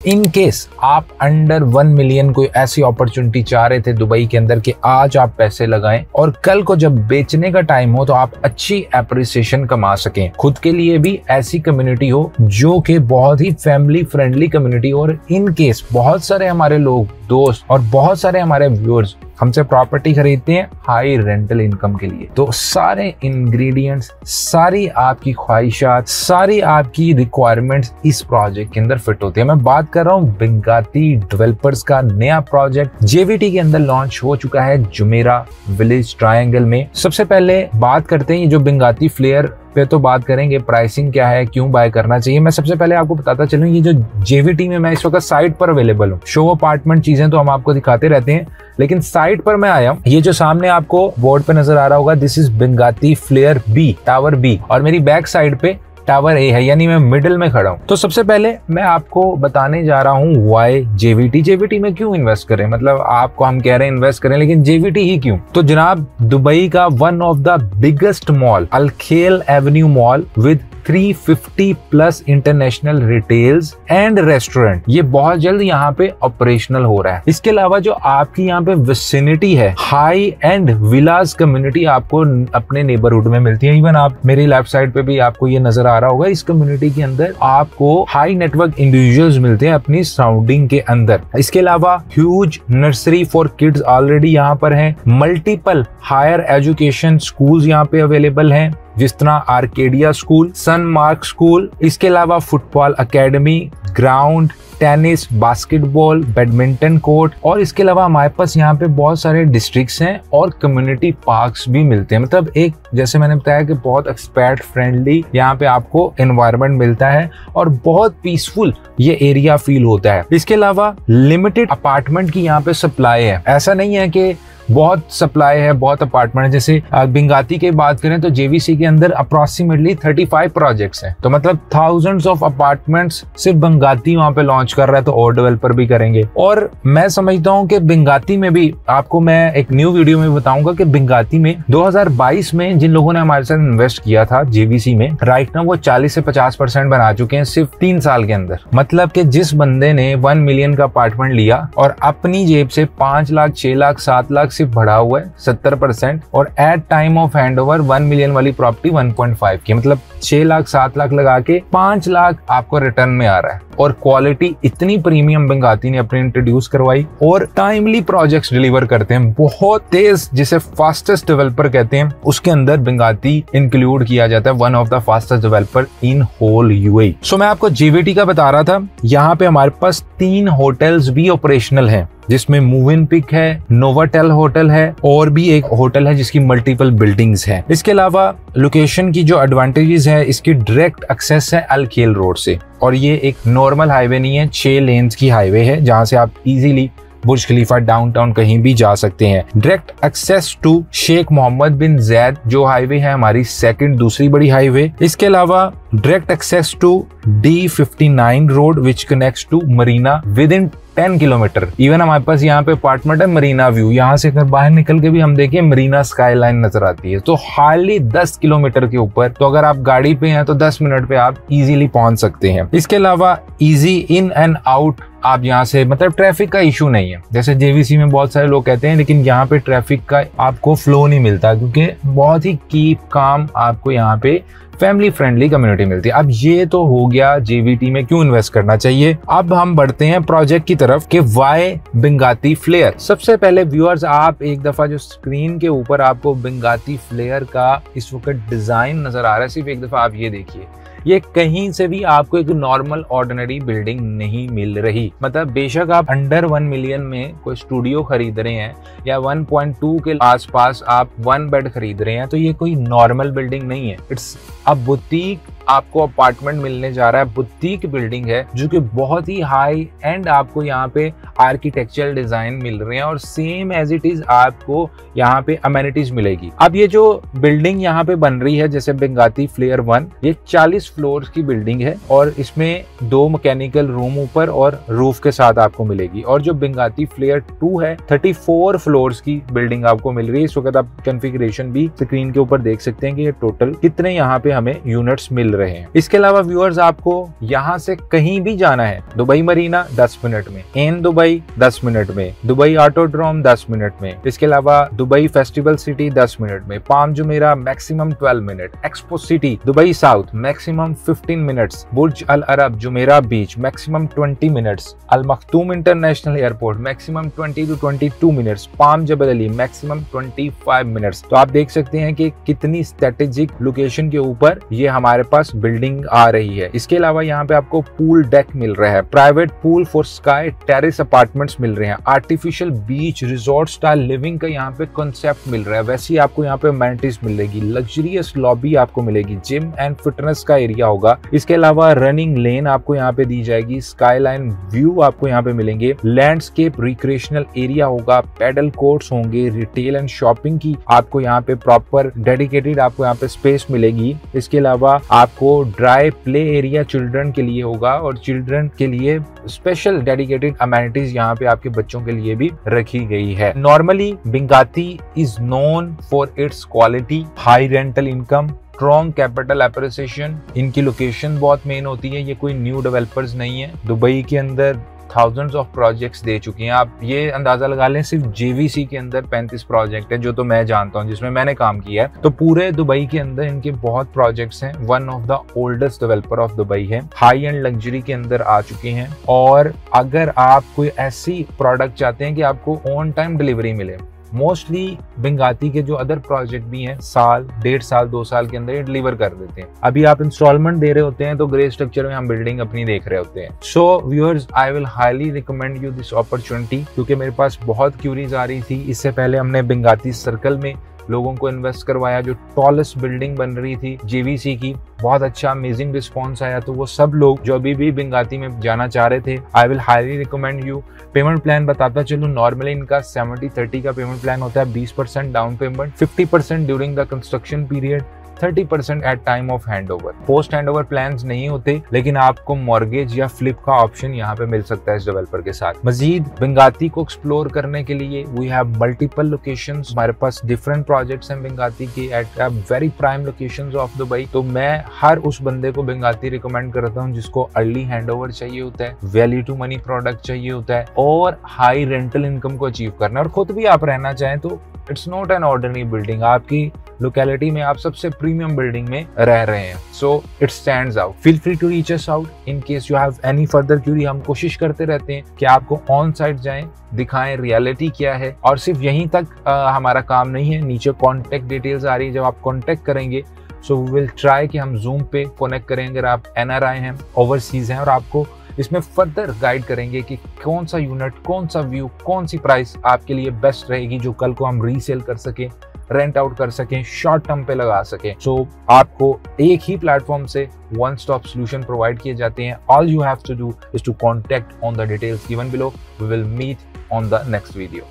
In case आप under 1 million कोई ऐसी अपॉर्चुनिटी चाह रहे थे दुबई के अंदर कि आज आप पैसे लगाएं और कल को जब बेचने का टाइम हो तो आप अच्छी एप्रिसिएशन कमा सकें, खुद के लिए भी ऐसी कम्युनिटी हो जो कि बहुत ही फैमिली फ्रेंडली कम्युनिटी, और इन केस बहुत सारे हमारे लोग दोस्त और बहुत सारे हमारे व्यूअर्स हमसे प्रॉपर्टी खरीदते हैं हाई रेंटल इनकम के लिए। तो सारे इंग्रेडिएंट्स, सारी आपकी ख्वाहिशात, सारी आपकी रिक्वायरमेंट्स इस प्रोजेक्ट के अंदर फिट होती है। मैं बात कर रहा हूँ बिंगाती डेवलपर्स का नया प्रोजेक्ट जेवीटी के अंदर लॉन्च हो चुका है जुमेरा विलेज ट्रायंगल में। सबसे पहले बात करते हैं ये जो बिंगाती फ्लेयर पे तो बात करेंगे, प्राइसिंग क्या है, क्यों बाय करना चाहिए। मैं सबसे पहले आपको बताता चलूं ये जो जेवीटी में मैं इस वक्त साइट पर अवेलेबल हूँ। शो अपार्टमेंट चीजें तो हम आपको दिखाते रहते हैं, लेकिन साइट पर मैं आया हूँ। ये जो सामने आपको बोर्ड पे नजर आ रहा होगा, this is Binghatti flair B, tower B, और मेरी बैक साइड पे टावर ए है, यानी मैं मिडिल में खड़ा हूँ। तो सबसे पहले मैं आपको बताने जा रहा हूँ वाई जेवीटी। जेवीटी में क्यों इन्वेस्ट करें, मतलब आपको हम कह रहे हैं इन्वेस्ट करें, लेकिन जेवीटी ही क्यों? तो जनाब, दुबई का one of the biggest mall Al Khail avenue mall with 350 plus international retails and restaurant, ये बहुत जल्द यहाँ पे ऑपरेशनल हो रहा है। इसके अलावा जो आपकी यहाँ पे विसिनिटी है, हाई एंड विलास कम्युनिटी आपको अपने नेबरहुड में मिलती है। इवन आप मेरी लेफ्ट साइड पे भी आपको ये नजर आ रहा होगा, इस कम्युनिटी के अंदर आपको हाई नेटवर्क इंडिविजुअल्स मिलते हैं अपनी सराउंडिंग के अंदर। इसके अलावा huge nursery for kids already यहाँ पर है, मल्टीपल हायर एजुकेशन स्कूल्स यहाँ पे अवेलेबल हैं, जिस तरह आर्केडिया स्कूल, सनमार्क स्कूल, इसके अलावा football academy, ground, tennis, basketball, badminton court, और इसके अलावा हमारे पास यहाँ पे बहुत सारे डिस्ट्रिक्ट्स हैं और कम्युनिटी पार्क्स भी मिलते हैं। मतलब एक, जैसे मैंने बताया कि बहुत एक्सपर्ट फ्रेंडली यहाँ पे आपको एनवायरनमेंट मिलता है और बहुत पीसफुल ये एरिया फील होता है। इसके अलावा लिमिटेड अपार्टमेंट की यहाँ पे सप्लाई है, ऐसा नहीं है कि बहुत सप्लाई है, बहुत अपार्टमेंट है। जैसे बिंगाती की बात करें तो जेवीसी के अंदर अप्रोक्सीमेटली 35 प्रोजेक्ट्स हैं, तो मतलब थाउजेंड्स ऑफ अपार्टमेंट्स सिर्फ बिंगाती वहां पे लॉन्च कर रहा है, तो और डेवलपर भी करेंगे। और मैं समझता हूं कि बिंगाती में भी, आपको मैं एक न्यू वीडियो में बताऊंगा कि बिंगाती में 2022 में जिन लोगों ने हमारे साथ इन्वेस्ट किया था जेवीसी में, राइट ना वो 40 से 50% बना चुके हैं सिर्फ 3 साल के अंदर। मतलब कि जिस बंदे ने 1 मिलियन का अपार्टमेंट लिया और अपनी जेब से 5 लाख, 6 लाख, 7 लाख सिर्फ बढ़ा हुआ है 70%, और at time of handover 1 million वाली प्रॉपर्टी 1.5 की, मतलब 6 लाख 7 लाख लगा के 5 लाख आपको रिटर्न में आ रहा है। और क्वालिटी इतनी प्रीमियम बिंगाती ने अपनी इंट्रोड्यूस करवाई, और टाइमली प्रोजेक्ट्स डिलीवर करते हैं, बहुत तेज, जिसे फास्टेस्ट डेवलपर कहते हैं, उसके अंदर बिंगाती इंक्लूड किया जाता है, one of the fastest developer in whole UAE. So मैं आपको जेवीटी का बता रहा था, यहाँ पे हमारे पास 3 होटल्स भी ऑपरेशनल हैं, जिसमें मूव इन पिक है, नोवाटेल होटल है, और भी एक होटल है जिसकी मल्टीपल बिल्डिंग्स है। इसके अलावा लोकेशन की जो एडवांटेजेस है, इसकी डायरेक्ट एक्सेस है अल-खेल रोड से, और ये एक नॉर्मल हाईवे नहीं है, 6 लेन्स की हाईवे है, जहां से आप इजीली बुर्ज खलीफा, डाउनटाउन कहीं भी जा सकते हैं। Direct access to Sheikh Mohammed bin Zayed जो हाईवे है, हमारी दूसरी बड़ी हाईवे। इसके अलावा direct access to D59 road which connects to Marina within 10 kilometre. Even हमारे पास यहाँ पे अपार्टमेंट है मरीना व्यू, यहाँ से अगर बाहर निकल के भी हम देखें मरीना स्काईलाइन नजर आती है, तो हार्डली 10 किलोमीटर के ऊपर। तो अगर आप गाड़ी पे हैं तो 10 मिनट पे आप इजीली पहुंच सकते हैं। इसके अलावा इजी इन एंड आउट आप यहाँ से, मतलब ट्रैफिक का इशू नहीं है, जैसे जेवीसी में बहुत सारे लोग कहते हैं, लेकिन यहाँ पे ट्रैफिक का आपको फ्लो नहीं मिलता, क्योंकि बहुत ही कीप काम आपको यहाँ पे फैमिली फ्रेंडली कम्युनिटी मिलती है। अब ये तो हो गया जेवीटी में क्यों इन्वेस्ट करना चाहिए। अब हम बढ़ते हैं प्रोजेक्ट की तरफ कि वाई बिंगाती फ्लेयर। सबसे पहले व्यूअर्स, आप एक दफा जो स्क्रीन के ऊपर आपको बिंगाती फ्लेयर का इस वक्त डिजाइन नजर आ रहा है, सिर्फ एक दफा आप ये देखिए, ये कहीं से भी आपको एक नॉर्मल ऑर्डिनरी बिल्डिंग नहीं मिल रही। मतलब बेशक आप अंडर 1 मिलियन में कोई स्टूडियो खरीद रहे हैं या 1.2 के आसपास आप 1 बेड खरीद रहे हैं, तो ये कोई नॉर्मल बिल्डिंग नहीं है। इट्स अ बुटीक, आपको अपार्टमेंट मिलने जा रहा है, बुटीक बिल्डिंग है जो कि बहुत ही हाई एंड आपको यहाँ पे आर्किटेक्चरल डिजाइन मिल रहे हैं, और सेम एज इट इज आपको यहाँ पे अमेनिटीज मिलेगी। अब ये जो बिल्डिंग यहाँ पे बन रही है, जैसे बिंगाती फ्लेयर 1, ये 40 फ्लोर्स की बिल्डिंग है, और इसमें 2 मैकेनिकल रूम ऊपर और रूफ के साथ आपको मिलेगी। और जो बिंगाती फ्लेयर 2 है, 34 फ्लोर्स की बिल्डिंग आपको मिल रही है। इस वक्त आप कॉन्फ़िगरेशन भी स्क्रीन के ऊपर देख सकते हैं कि ये टोटल कितने यहाँ पे हमें यूनिट्स मिल रहे हैं। इसके अलावा व्यूअर्स, आपको यहाँ से कहीं भी जाना है, दुबई मरीना 10 मिनट में, एन दुबई 10 मिनट में, दुबई ऑटोड्रोम 10 मिनट में, इसके अलावा दुबई फेस्टिवल सिटी 10 मिनट में, Palm Jumeirah maximum 12 minute, Expo City Dubai South maximum 15 minutes, Burj Al Arab Jumeirah beach maximum 20 minutes, Al Maktoum International Airport maximum 20 to 22 minutes, Palm Jebel Ali maximum 25 minutes. तो आप देख सकते हैं कि कितनी strategic location के ऊपर ये हमारे पास बिल्डिंग आ रही है। इसके अलावा यहाँ पे आपको पूल डेक मिल रहा है, private pool for sky terrace apartments मिल रहे हैं, artificial beach resort style living का यहाँ पे कॉन्सेप्ट मिल रहा है। वैसे ही आपको यहाँ पे अमेनिटीज मिलेगी, लग्जरियस लॉबी आपको मिलेगी, जिम एंड फिटनेस का एरिया होगा। इसके अलावा रनिंग लेन आपको यहाँ पे दी जाएगी, स्काईलाइन व्यू आपको यहाँ पे मिलेंगे, लैंडस्केप रिक्रिएशनल एरिया होगा, पैडल कोर्ट्स होंगे, रिटेल एंड शॉपिंग की आपको यहाँ पे प्रॉपर डेडिकेटेड आपको यहाँ पे स्पेस मिलेगी। इसके अलावा आपको ड्राई प्ले एरिया चिल्ड्रन के लिए होगा और चिल्ड्रन के लिए स्पेशल डेडिकेटेड अमेनिटीज यहाँ पे आपके बच्चों के लिए भी रखी गई है। Normally Binghatti is known for its quality, high rental income, strong capital appreciation. इनकी लोकेशन बहुत मेन होती है, ये कोई न्यू डेवलपर्स नहीं है। दुबई के अंदर थाउजेंड्स ऑफ प्रोजेक्ट्स दे चुकी हैं। आप ये अंदाजा लगा लें, सिर्फ जेवीसी के अंदर 35 प्रोजेक्ट है, जो तो मैं जानता हूं, जिसमें मैंने काम किया है। तो पूरे दुबई के अंदर इनके बहुत प्रोजेक्ट्स हैं। One of the oldest developer of Dubai है, हाई एंड लग्जरी के अंदर आ चुके हैं। और अगर आप कोई ऐसी प्रोडक्ट चाहते हैं कि आपको ऑन टाइम डिलीवरी मिले, मोस्टली बेंगाती के जो अदर प्रोजेक्ट भी हैं, साल, 1.5 साल, 2 साल के अंदर ये डिलीवर कर देते हैं। अभी आप इंस्टॉलमेंट दे रहे होते हैं तो ग्रे स्ट्रक्चर में हम बिल्डिंग अपनी देख रहे होते हैं। So viewers, I will highly recommend you this opportunity, क्योंकि मेरे पास बहुत क्यूरीज आ रही थी। इससे पहले हमने बेंगाती सर्कल में लोगों को इन्वेस्ट करवाया, जो टॉलेस्ट बिल्डिंग बन रही थी जेवीसी की, बहुत अच्छा अमेजिंग रिस्पॉन्स आया। तो वो सब लोग जो अभी भी बेंगाती में जाना चाह रहे थे, I will highly recommend you. Payment plan बताता चलूं, नॉर्मली इनका 70-30 का पेमेंट प्लान होता है, 20% down payment, 50% during the construction period, 30% at time of handover. Post handover plans नहीं होते, लेकिन आपको मॉर्गेज या फ्लिप का ऑप्शन यहाँ पे मिल सकता है इस डेवलपर के साथ। मजीद बेंगाती को एक्सप्लोर करने के लिए वी हैव मल्टीपल लोकेशंस, हमारे पास डिफरेंट प्रोजेक्ट्स हैं बेंगाती के at very prime locations of Dubai. तो मैं हर उस बंदे को बेंगाती रिकमेंड करता हूँ जिसको अर्ली हैंडओवर चाहिए होता है, वैल्यू टू मनी प्रोडक्ट चाहिए होता है और हाई रेंटल इनकम को अचीव करना, और खुद भी आप रहना चाहें तो it's not an ordinary building. आपकी लोकेलिटी में आप सबसे प्रीमियम बिल्डिंग में रह रहे हैं, so it stands out. Feel free to reach us out in case you have any further query. हम कोशिश करते रहते हैं कि आपको ऑन साइट जाएं, दिखाएं रियलिटी क्या है। और सिर्फ यहीं तक हमारा काम नहीं है, नीचे कॉन्टेक्ट डिटेल्स आ रही है, जब आप कॉन्टेक्ट करेंगे सो वी विल ट्राई कि हम जूम पे कनेक्ट करें अगर आप NRI हैं, ओवरसीज हैं, और आपको इसमें फर्दर गाइड करेंगे कि कौन सा यूनिट, कौन सा व्यू, कौन सी प्राइस आपके लिए बेस्ट रहेगी, जो कल को हम रीसेल कर सकें, रेंट आउट कर सकें, शॉर्ट टर्म पे लगा सकें। सो आपको एक ही प्लेटफॉर्म से वन स्टॉप सोल्यूशन प्रोवाइड किए जाते हैं। All you have to do is to contact on the details given below. We will meet on the next video.